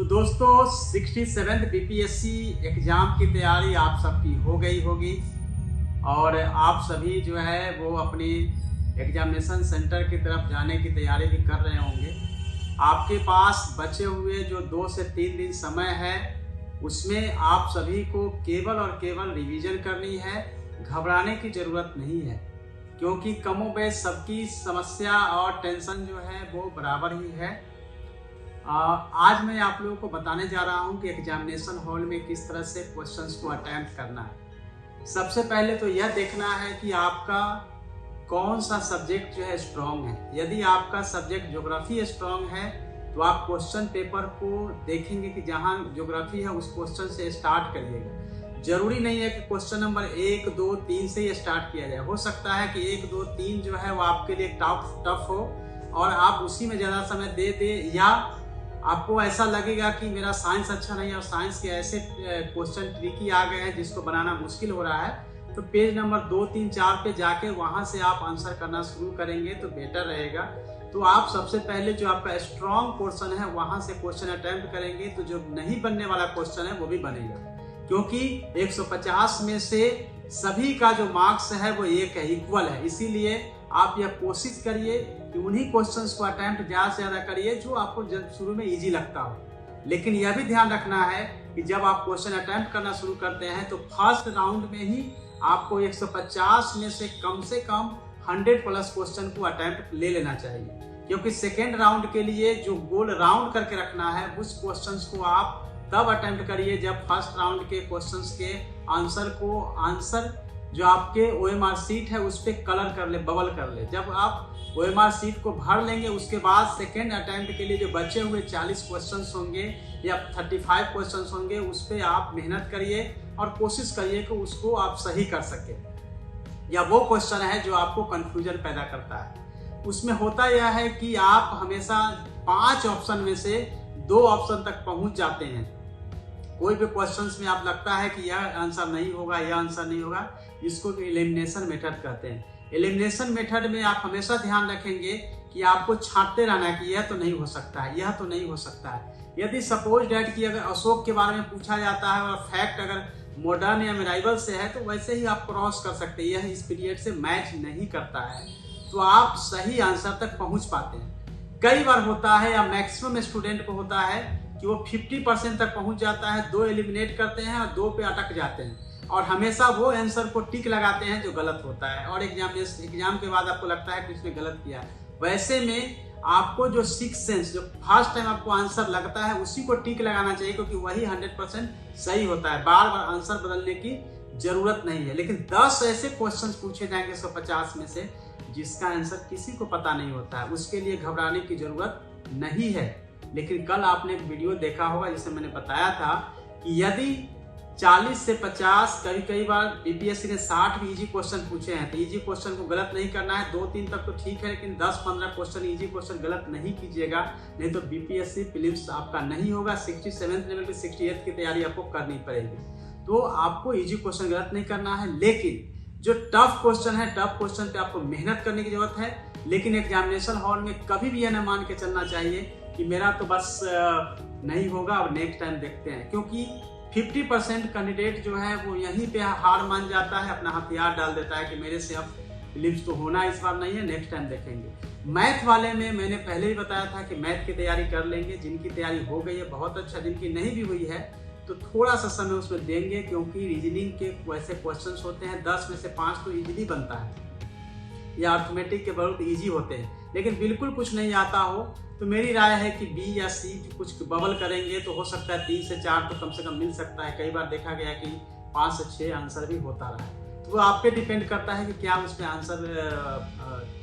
तो दोस्तों 67th BPSC exam की तैयारी आप सबकी हो गई होगी और आप सभी जो है वो अपनी एग्जामिनेशन सेंटर की तरफ जाने की तैयारी भी कर रहे होंगे। आपके पास बचे हुए जो 2 से 3 दिन समय है उसमें आप सभी को केवल और केवल रिवीजन करनी है। घबराने की ज़रूरत नहीं है क्योंकि कमोबेश सबकी समस्या और टेंशन जो है वो बराबर ही है। आज मैं आप लोगों को बताने जा रहा हूं कि एग्जामिनेशन हॉल में किस तरह से क्वेश्चंस को अटेम्प्ट करना है। सबसे पहले तो यह देखना है कि आपका कौन सा सब्जेक्ट जो है स्ट्रॉन्ग है। यदि आपका सब्जेक्ट ज्योग्राफी स्ट्रॉन्ग है तो आप क्वेश्चन पेपर को देखेंगे कि जहां ज्योग्राफी है उस क्वेश्चन से स्टार्ट करिएगा। जरूरी नहीं है कि क्वेश्चन नंबर 1, 2, 3 से ही स्टार्ट किया जाए। हो सकता है कि 1, 2, 3 जो है वो आपके लिए टफ हो और आप उसी में ज़्यादा समय दे या आपको ऐसा लगेगा कि मेरा साइंस अच्छा नहीं है और साइंस के ऐसे क्वेश्चन ट्रिकी आ गए हैं जिसको बनाना मुश्किल हो रहा है, तो पेज नंबर 2, 3, 4 पे जाके वहां से आप आंसर करना शुरू करेंगे तो बेटर रहेगा। तो आप सबसे पहले जो आपका स्ट्रॉन्ग पोर्शन है वहां से क्वेश्चन अटेम्प्ट करेंगे तो जो नहीं बनने वाला क्वेश्चन है वो भी बनेगा, क्योंकि 150 में से सभी का जो मार्क्स है वो एक है, इक्वल है। इसीलिए आप यह कोशिश करिए कि उन्हीं क्वेश्चंस को अटेम्प्ट ज़्यादा से ज़्यादा करिए जो आपको जब शुरू में इजी लगता हो। लेकिन यह भी ध्यान रखना है कि जब आप क्वेश्चन अटेम्प्ट करना शुरू करते हैं तो फर्स्ट राउंड में ही आपको 150 में से कम 100 प्लस क्वेश्चन को अटेम्प्ट ले लेना चाहिए, क्योंकि सेकेंड राउंड के लिए जो गोल राउंड करके रखना है उस क्वेश्चंस को आप तब अटेम्प्ट करिए जब फर्स्ट राउंड के क्वेश्चंस के आंसर जो आपके OMR सीट है उस पर कलर कर ले, बबल कर ले। जब आप OMR सीट को भर लेंगे उसके बाद सेकेंड अटेम्प्ट के लिए जो बचे हुए 40 क्वेश्चंस होंगे या 35 क्वेश्चंस होंगे उस पर आप मेहनत करिए और कोशिश करिए कि उसको आप सही कर सके। या वो क्वेश्चन है जो आपको कंफ्यूजन पैदा करता है, उसमें होता यह है कि आप हमेशा 5 ऑप्शन में से 2 ऑप्शन तक पहुंच जाते हैं। कोई भी क्वेश्चंस में आप लगता है कि यह आंसर नहीं होगा, यह आंसर नहीं होगा, इसको एलिमिनेशन मेथड कहते हैं। एलिमिनेशन मेथड में आप हमेशा ध्यान रखेंगे कि आपको छांटते रहना है कि यह तो नहीं हो सकता है, यह तो नहीं हो सकता है। यदि सपोज डैट कि अगर अशोक के बारे में पूछा जाता है और फैक्ट अगर मॉडर्न या मेराइवल से है तो वैसे ही आप क्रॉस कर सकते हैं, यह इस पीरियड से मैच नहीं करता है, तो आप सही आंसर तक पहुंच पाते हैं। कई बार होता है या मैक्सिमम स्टूडेंट को होता है कि वो 50% तक पहुंच जाता है, 2 एलिमिनेट करते हैं और 2 पे अटक जाते हैं और हमेशा वो आंसर को टिक लगाते हैं जो गलत होता है और एग्जाम के बाद आपको लगता है कि उसने गलत किया है। वैसे में आपको जो 6 सेंस जो फर्स्ट टाइम आपको आंसर लगता है उसी को टिक लगाना चाहिए, क्योंकि वही 100% सही होता है। बार बार आंसर बदलने की जरूरत नहीं है। लेकिन 10 ऐसे क्वेश्चन पूछे जाएंगे 150 में से जिसका आंसर किसी को पता नहीं होता है, उसके लिए घबराने की जरूरत नहीं है। लेकिन कल आपने एक वीडियो देखा होगा जिसमें मैंने बताया था कि यदि 40 से 50 कई बार बीपीएससी ने 60 भी इजी क्वेश्चन पूछे हैं तो इजी क्वेश्चन को गलत नहीं करना है। 2-3 तक तो ठीक है, लेकिन 10-15 क्वेश्चन इजी क्वेश्चन गलत नहीं कीजिएगा, नहीं तो बीपीएससी प्रीलिम्स आपका नहीं होगा। 67th लेवल की 68th की तैयारी आपको करनी पड़ेगी। तो आपको इजी क्वेश्चन गलत नहीं करना है, लेकिन जो टफ क्वेश्चन है टफ क्वेश्चन पे आपको मेहनत करने की जरूरत है। लेकिन एग्जामिनेशन हॉल में कभी भी यह न मान के चलना चाहिए कि मेरा तो बस नहीं होगा और नेक्स्ट टाइम देखते हैं, क्योंकि 50% कैंडिडेट जो है वो यहीं पे हार मान जाता है, अपना हथियार डाल देता है कि मेरे से अब प्रीलिम्स तो होना इस बार नहीं है, नेक्स्ट टाइम देखेंगे। मैथ वाले में मैंने पहले ही बताया था कि मैथ की तैयारी कर लेंगे। जिनकी तैयारी हो गई है बहुत अच्छा, जिनकी नहीं भी हुई है तो थोड़ा सा समय उसमें देंगे, क्योंकि रीजनिंग के वैसे क्वेश्चन होते हैं 10 में से 5 तो इजीली बनता है या अर्थमेटिक के बहुत इजी होते हैं। लेकिन बिल्कुल कुछ नहीं आता हो तो मेरी राय है कि बी या सी कुछ बबल करेंगे तो हो सकता है 3 से 4 तो कम से कम मिल सकता है। कई बार देखा गया कि 5 से 6 आंसर भी होता रहा है। तो वो आप पे डिपेंड करता है कि क्या उसमें आंसर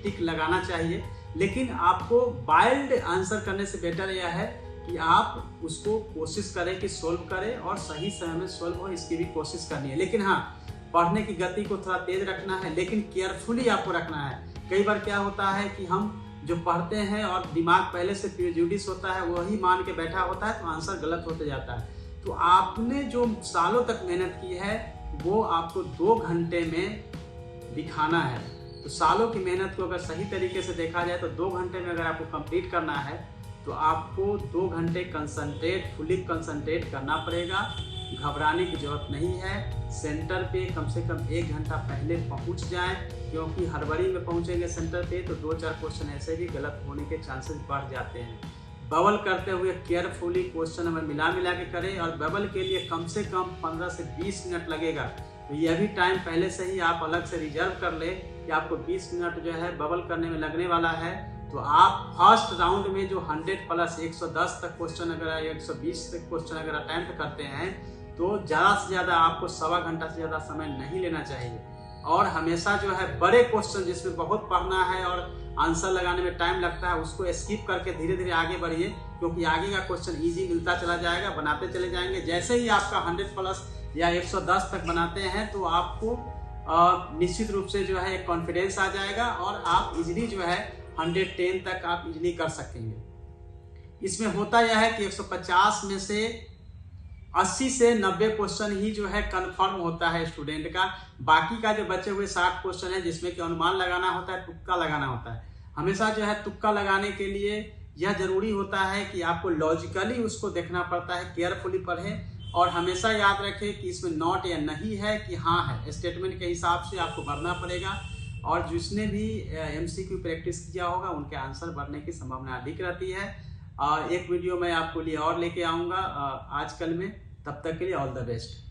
टिक लगाना चाहिए। लेकिन आपको वाइल्ड आंसर करने से बेटर यह है कि आप उसको कोशिश करें कि सोल्व करें और सही समय में सोल्व हो, इसकी भी कोशिश करनी है। लेकिन हाँ, पढ़ने की गति को थोड़ा तेज रखना है, लेकिन केयरफुली आपको रखना है। कई बार क्या होता है कि हम जो पढ़ते हैं और दिमाग पहले से प्रेजुडिस होता है वही मान के बैठा होता है तो आंसर गलत होते जाता है। तो आपने जो सालों तक मेहनत की है वो आपको 2 घंटे में दिखाना है। तो सालों की मेहनत को अगर सही तरीके से देखा जाए तो 2 घंटे में अगर आपको कंप्लीट करना है तो आपको 2 घंटे फुली कंसंट्रेट करना पड़ेगा। घबराने की जरूरत नहीं है। सेंटर पे कम से कम 1 घंटा पहले पहुंच जाएं, क्योंकि हड़बड़ी में पहुंचेंगे सेंटर पे तो 2-4 क्वेश्चन ऐसे भी गलत होने के चांसेस बढ़ जाते हैं। बबल करते हुए केयरफुली क्वेश्चन हमें मिला के करें, और बबल के लिए कम से कम 15 से 20 मिनट लगेगा। तो यह भी टाइम पहले से ही आप अलग से रिजर्व कर ले कि आपको 20 मिनट जो है बबल करने में लगने वाला है। तो आप फर्स्ट राउंड में जो 100 प्लस 110 तक क्वेश्चन अगर 120 तक क्वेश्चन अगर अटेम्प्ट करते हैं तो ज़्यादा से ज़्यादा आपको 1.25 घंटा से ज़्यादा समय नहीं लेना चाहिए। और हमेशा जो है बड़े क्वेश्चन जिसमें बहुत पढ़ना है और आंसर लगाने में टाइम लगता है उसको स्किप करके धीरे धीरे आगे बढ़िए, क्योंकि आगे का क्वेश्चन इजी मिलता चला जाएगा, बनाते चले जाएंगे। जैसे ही आपका 100 प्लस या 110 तक बनाते हैं तो आपको निश्चित रूप से जो है एक कॉन्फिडेंस आ जाएगा और आप इजीली जो है 110 तक आप इजीली कर सकेंगे। इसमें होता यह है कि 150 में से 80 से 90 क्वेश्चन ही जो है कंफर्म होता है स्टूडेंट का। बाकी का जो बचे हुए 60 क्वेश्चन है जिसमें कि अनुमान लगाना होता है, तुक्का लगाना होता है। हमेशा जो है तुक्का लगाने के लिए यह जरूरी होता है कि आपको लॉजिकली उसको देखना पड़ता है, केयरफुली पढ़ें और हमेशा याद रखें कि इसमें नॉट या नहीं है कि हाँ है। स्टेटमेंट के हिसाब से आपको बढ़ना पड़ेगा, और जिसने भी MCQ प्रैक्टिस किया होगा उनके आंसर बढ़ने की संभावना अधिक रहती है। एक वीडियो मैं आपको लिए और लेके आऊँगा आजकल में। तब तक के लिए ऑल द बेस्ट।